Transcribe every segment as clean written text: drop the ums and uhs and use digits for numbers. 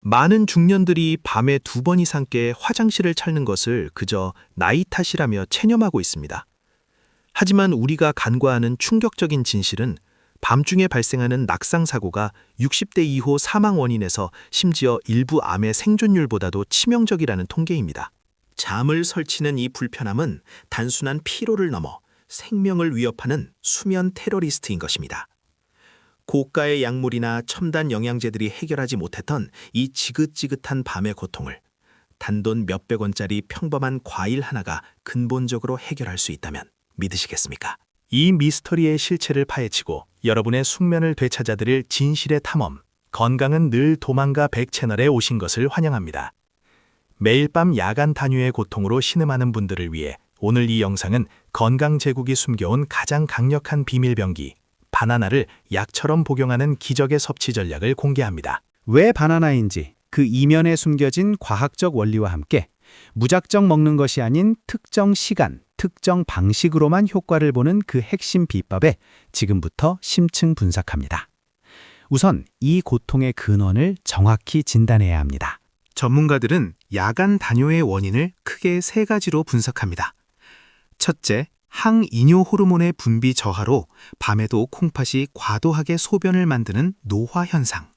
많은 중년들이 밤에 2번 이상 깨 화장실을 찾는 것을 그저 나이 탓이라며 체념하고 있습니다. 하지만 우리가 간과하는 충격적인 진실은 밤중에 발생하는 낙상 사고가 60대 이후 사망 원인에서 심지어 일부 암의 생존율보다도 치명적이라는 통계입니다. 잠을 설치는 이 불편함은 단순한 피로를 넘어 생명을 위협하는 수면 테러리스트인 것입니다. 고가의 약물이나 첨단 영양제들이 해결하지 못했던 이 지긋지긋한 밤의 고통을 단돈 몇백 원짜리 평범한 과일 하나가 근본적으로 해결할 수 있다면 믿으시겠습니까? 이 미스터리의 실체를 파헤치고 여러분의 숙면을 되찾아드릴 진실의 탐험, 건강은 늘 도망가 100 채널에 오신 것을 환영합니다. 매일 밤 야간 단유의 고통으로 신음하는 분들을 위해 오늘 이 영상은 건강 제국이 숨겨온 가장 강력한 비밀병기, 바나나를 약처럼 복용하는 기적의 섭취 전략을 공개합니다. 왜 바나나인지 그 이면에 숨겨진 과학적 원리와 함께 무작정 먹는 것이 아닌 특정 시간, 특정 방식으로만 효과를 보는 그 핵심 비법에 지금부터 심층 분석합니다. 우선 이 고통의 근원을 정확히 진단해야 합니다. 전문가들은 야간 단요의 원인을 크게 3가지로 분석합니다. 첫째, 항이뇨 호르몬의 분비 저하로 밤에도 콩팥이 과도하게 소변을 만드는 노화 현상.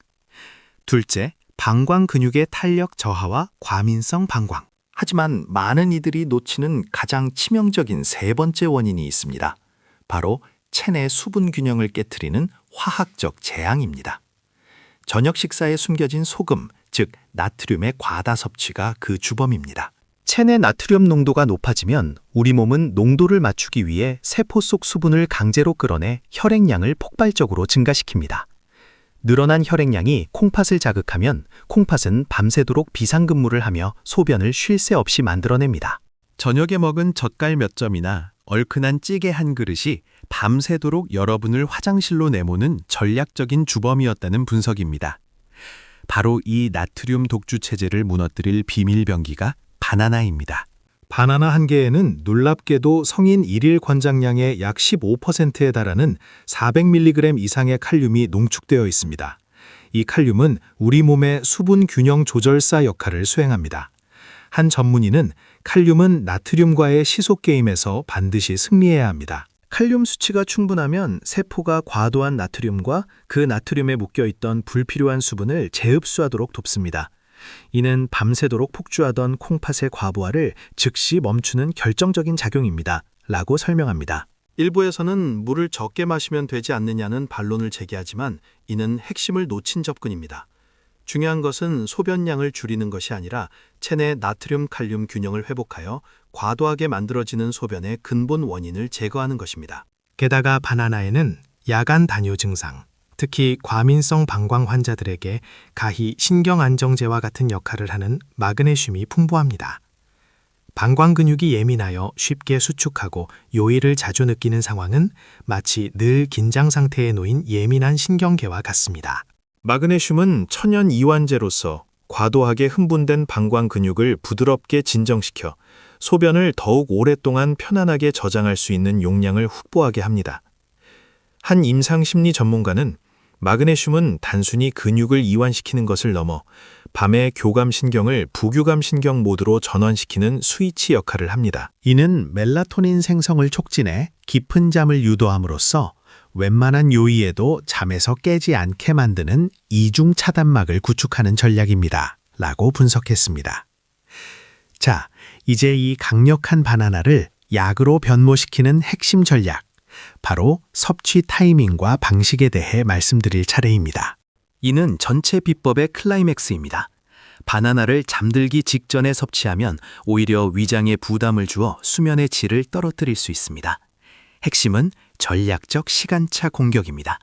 둘째, 방광 근육의 탄력 저하와 과민성 방광. 하지만 많은 이들이 놓치는 가장 치명적인 3번째 원인이 있습니다. 바로 체내 수분 균형을 깨트리는 화학적 재앙입니다. 저녁 식사에 숨겨진 소금, 즉 나트륨의 과다 섭취가 그 주범입니다. 체내 나트륨 농도가 높아지면 우리 몸은 농도를 맞추기 위해 세포 속 수분을 강제로 끌어내 혈액량을 폭발적으로 증가시킵니다. 늘어난 혈액량이 콩팥을 자극하면 콩팥은 밤새도록 비상근무를 하며 소변을 쉴 새 없이 만들어냅니다. 저녁에 먹은 젓갈 몇 점이나 얼큰한 찌개 한 그릇이 밤새도록 여러분을 화장실로 내모는 전략적인 주범이었다는 분석입니다. 바로 이 나트륨 독주 체제를 무너뜨릴 비밀병기가 바나나입니다. 바나나 한 개에는 놀랍게도 성인 일일 권장량의 약 15%에 달하는 400mg 이상의 칼륨이 농축되어 있습니다. 이 칼륨은 우리 몸의 수분 균형 조절사 역할을 수행합니다. 한 전문의는 칼륨은 나트륨과의 시속 게임에서 반드시 승리해야 합니다. 칼륨 수치가 충분하면 세포가 과도한 나트륨과 그 나트륨에 묶여있던 불필요한 수분을 재흡수하도록 돕습니다. 이는 밤새도록 폭주하던 콩팥의 과부하를 즉시 멈추는 결정적인 작용입니다. 라고 설명합니다. 일부에서는 물을 적게 마시면 되지 않느냐는 반론을 제기하지만 이는 핵심을 놓친 접근입니다. 중요한 것은 소변량을 줄이는 것이 아니라 체내 나트륨 칼륨 균형을 회복하여 과도하게 만들어지는 소변의 근본 원인을 제거하는 것입니다. 게다가 바나나에는 야간 단요 증상, 특히 과민성 방광 환자들에게 가히 신경안정제와 같은 역할을 하는 마그네슘이 풍부합니다. 방광 근육이 예민하여 쉽게 수축하고 요일을 자주 느끼는 상황은 마치 늘 긴장 상태에 놓인 예민한 신경계와 같습니다. 마그네슘은 천연 이완제로서 과도하게 흥분된 방광 근육을 부드럽게 진정시켜 소변을 더욱 오랫동안 편안하게 저장할 수 있는 용량을 확보하게 합니다. 한 임상심리 전문가는 마그네슘은 단순히 근육을 이완시키는 것을 넘어 밤의 교감신경을 부교감신경 모드로 전환시키는 스위치 역할을 합니다. 이는 멜라토닌 생성을 촉진해 깊은 잠을 유도함으로써 웬만한 요의에도 잠에서 깨지 않게 만드는 이중 차단막을 구축하는 전략입니다. 라고 분석했습니다. 자, 이제 이 강력한 바나나를 약으로 변모시키는 핵심 전략, 바로 섭취 타이밍과 방식에 대해 말씀드릴 차례입니다. 이는 전체 비법의 클라이맥스입니다. 바나나를 잠들기 직전에 섭취하면 오히려 위장에 부담을 주어 수면의 질을 떨어뜨릴 수 있습니다. 핵심은 전략적 시간차 공격입니다.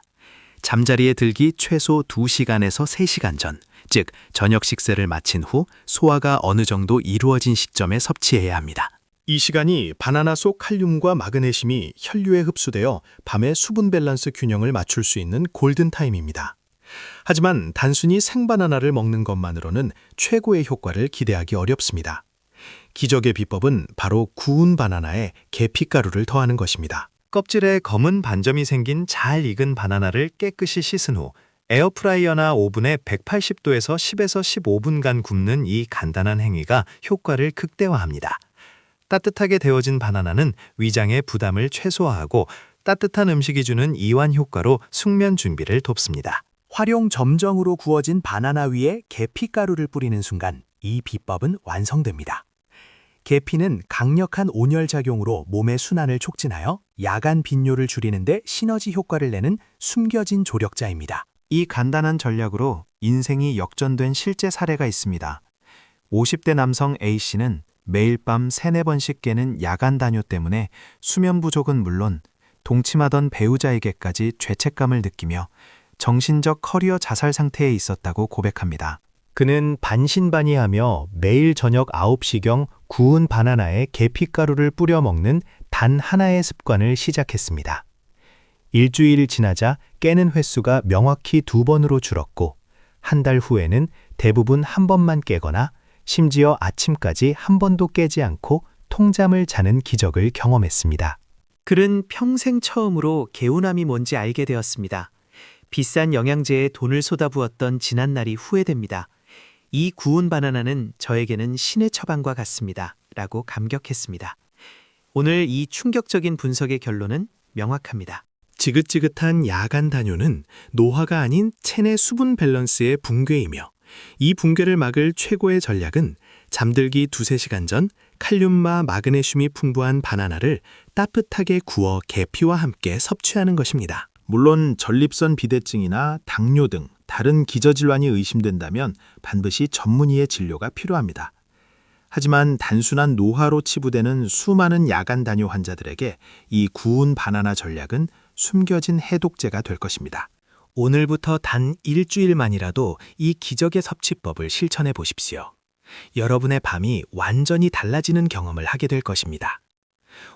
잠자리에 들기 최소 2시간에서 3시간 전, 즉 저녁 식사를 마친 후 소화가 어느 정도 이루어진 시점에 섭취해야 합니다. 이 시간이 바나나 속 칼륨과 마그네슘이 혈류에 흡수되어 밤의 수분 밸런스 균형을 맞출 수 있는 골든타임입니다. 하지만 단순히 생바나나를 먹는 것만으로는 최고의 효과를 기대하기 어렵습니다. 기적의 비법은 바로 구운 바나나에 계피가루를 더하는 것입니다. 껍질에 검은 반점이 생긴 잘 익은 바나나를 깨끗이 씻은 후 에어프라이어나 오븐에 180도에서 10에서 15분간 굽는 이 간단한 행위가 효과를 극대화합니다. 따뜻하게 데워진 바나나는 위장의 부담을 최소화하고 따뜻한 음식이 주는 이완 효과로 숙면 준비를 돕습니다. 활용 점정으로 구워진 바나나 위에 계피가루를 뿌리는 순간 이 비법은 완성됩니다. 계피는 강력한 온열 작용으로 몸의 순환을 촉진하여 야간 빈뇨를 줄이는데 시너지 효과를 내는 숨겨진 조력자입니다. 이 간단한 전략으로 인생이 역전된 실제 사례가 있습니다. 50대 남성 A씨는 매일 밤 3-4번씩 깨는 야간 단뇨 때문에 수면 부족은 물론 동침하던 배우자에게까지 죄책감을 느끼며 정신적 커리어 자살 상태에 있었다고 고백합니다. 그는 반신반의하며 매일 저녁 9시경 구운 바나나에 계피가루를 뿌려 먹는 단 하나의 습관을 시작했습니다. 일주일 지나자 깨는 횟수가 명확히 2번으로 줄었고 한 달 후에는 대부분 1번만 깨거나 심지어 아침까지 1번도 깨지 않고 통잠을 자는 기적을 경험했습니다. 그는 평생 처음으로 개운함이 뭔지 알게 되었습니다. 비싼 영양제에 돈을 쏟아부었던 지난 날이 후회됩니다. 이 구운 바나나는 저에게는 신의 처방과 같습니다. 라고 감격했습니다. 오늘 이 충격적인 분석의 결론은 명확합니다. 지긋지긋한 야간 단뇨는 노화가 아닌 체내 수분 밸런스의 붕괴이며 이 붕괴를 막을 최고의 전략은 잠들기 2-3시간 전 칼륨과 마그네슘이 풍부한 바나나를 따뜻하게 구워 계피와 함께 섭취하는 것입니다. 물론 전립선 비대증이나 당뇨 등 다른 기저질환이 의심된다면 반드시 전문의의 진료가 필요합니다. 하지만 단순한 노화로 치부되는 수많은 야간 단뇨 환자들에게 이 구운 바나나 전략은 숨겨진 해독제가 될 것입니다. 오늘부터 단 일주일만이라도 이 기적의 섭취법을 실천해 보십시오. 여러분의 밤이 완전히 달라지는 경험을 하게 될 것입니다.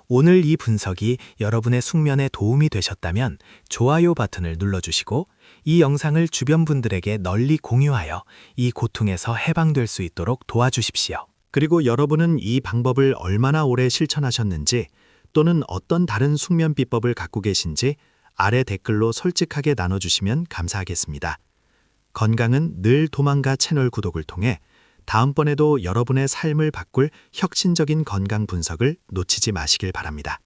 오늘 이 분석이 여러분의 숙면에 도움이 되셨다면 좋아요 버튼을 눌러주시고 이 영상을 주변 분들에게 널리 공유하여 이 고통에서 해방될 수 있도록 도와주십시오. 그리고 여러분은 이 방법을 얼마나 오래 실천하셨는지 또는 어떤 다른 숙면 비법을 갖고 계신지 아래 댓글로 솔직하게 나눠주시면 감사하겠습니다. 건강은 늘 도망가 채널 구독을 통해 다음번에도 여러분의 삶을 바꿀 혁신적인 건강 분석을 놓치지 마시길 바랍니다.